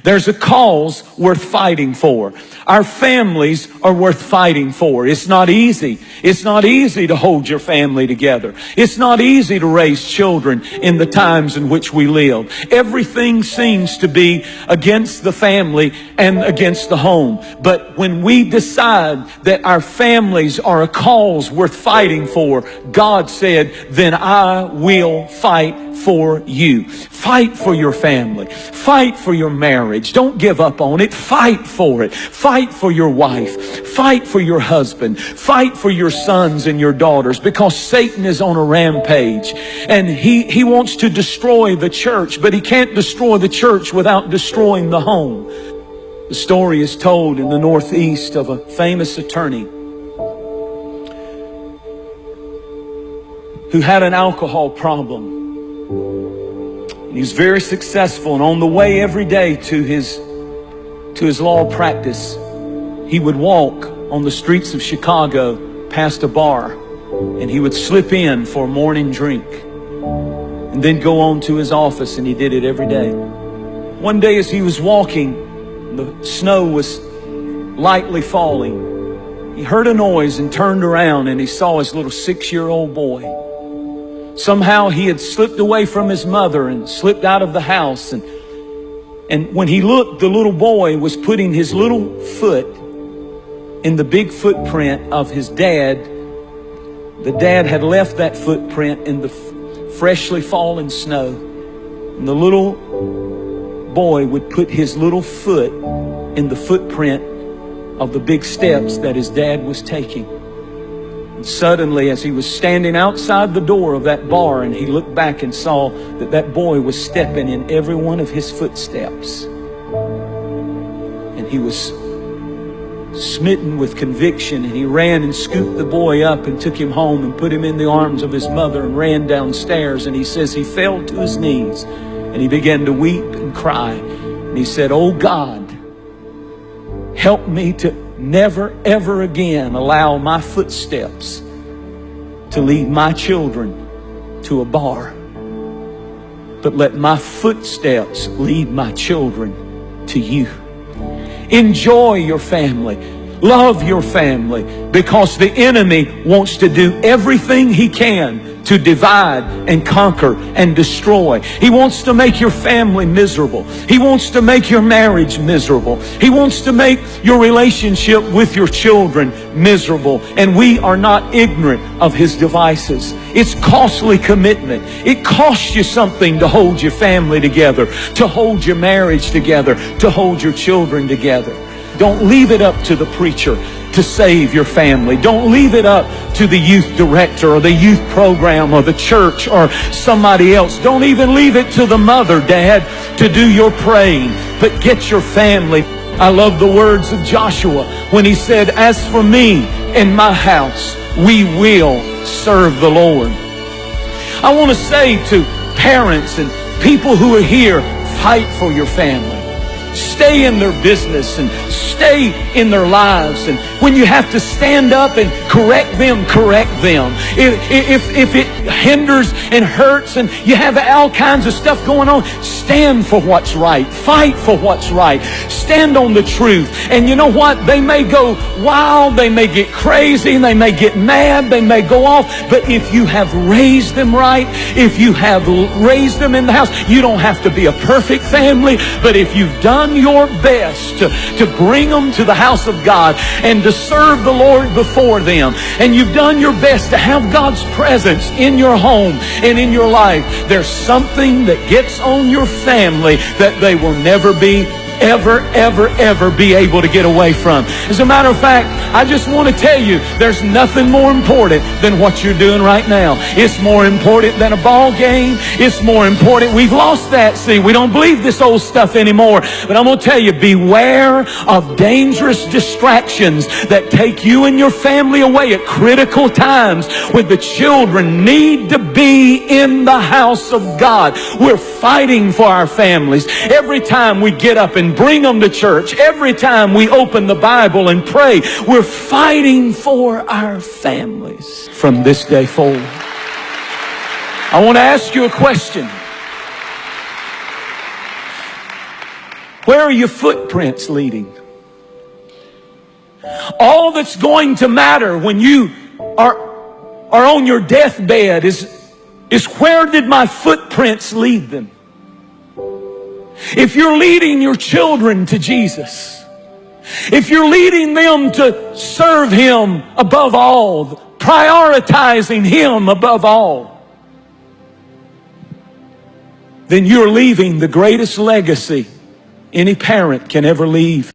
There's a cause worth fighting for. Our families are worth fighting for. It's not easy. It's not easy to hold your family together. It's not easy to raise children in the times in which we live. Everything seems to be against the family and against the home. But when we decide that our families are a cause worth fighting for, God said, then I will fight for you. Fight for your family. Fight for your marriage. Don't give up on it. Fight for it. Fight for your wife. Fight for your husband. Fight for your sons and your daughters, because Satan is on a rampage and he wants to destroy the church, but he can't destroy the church without destroying the home. The story is told in the Northeast of a famous attorney who had an alcohol problem. He was very successful, and on the way every day to his law practice, he would walk on the streets of Chicago past a bar, and he would slip in for a morning drink and then go on to his office, and he did it every day. One day as he was walking, the snow was lightly falling. He heard a noise and turned around, and he saw his little 6-year-old boy. Somehow he had slipped away from his mother and slipped out of the house. And when he looked, the little boy was putting his little foot in the big footprint of his dad. The dad had left that footprint in the freshly fallen snow. And the little boy would put his little foot in the footprint of the big steps that his dad was taking. And suddenly, as he was standing outside the door of that bar, and he looked back and saw that that boy was stepping in every one of his footsteps. And he was smitten with conviction, and he ran and scooped the boy up and took him home and put him in the arms of his mother and ran downstairs. And he says he fell to his knees and he began to weep and cry. And he said, "Oh God, help me to never, ever again allow my footsteps to lead my children to a bar, but let my footsteps lead my children to you." Enjoy your family. Love your family, because the enemy wants to do everything he can to divide and conquer and destroy. He wants to make your family miserable. He wants to make your marriage miserable. He wants to make your relationship with your children miserable. And we are not ignorant of his devices. It's costly commitment. It costs you something to hold your family together, to hold your marriage together, to hold your children together. Don't leave it up to the preacher to save your family. Don't leave it up to the youth director or the youth program or the church or somebody else. Don't even leave it to the mother, dad, to do your praying. But get your family. I love the words of Joshua when he said, "As for me and my house, we will serve the Lord." I want to say to parents and people who are here, fight for your family. Stay in their business and stay in their lives. And when you have to stand up and correct them, correct them. If it hinders and hurts and you have all kinds of stuff going on, stand for what's right. Fight for what's right. Stand on the truth. And you know what? They may go wild, they may get crazy, they may get mad, they may go off. But if you have raised them right, if you have raised them in the house, you don't have to be a perfect family. But if you've done your best to bring them to the house of God and to serve the Lord before them, and you've done your best to have God's presence in your home and in your life, there's something that gets on your family that they will never be ever be able to get away from. As a matter of fact, I just want to tell you, there's nothing more important than what you're doing right now. It's more important than a ball game. It's more important. We've lost that. See, we don't believe this old stuff anymore. But I'm going to tell you, beware of dangerous distractions that take you and your family away at critical times when the children need to be in the house of God. We're fighting for our families. Every time we get up and bring them to church, every time we open the Bible and pray, we're fighting for our families from this day forward. I want to ask you a question. Where are your footprints leading? All that's going to matter when you are on your deathbed is where did my footprints lead them? If you're leading your children to Jesus, if you're leading them to serve Him above all, prioritizing Him above all, then you're leaving the greatest legacy any parent can ever leave.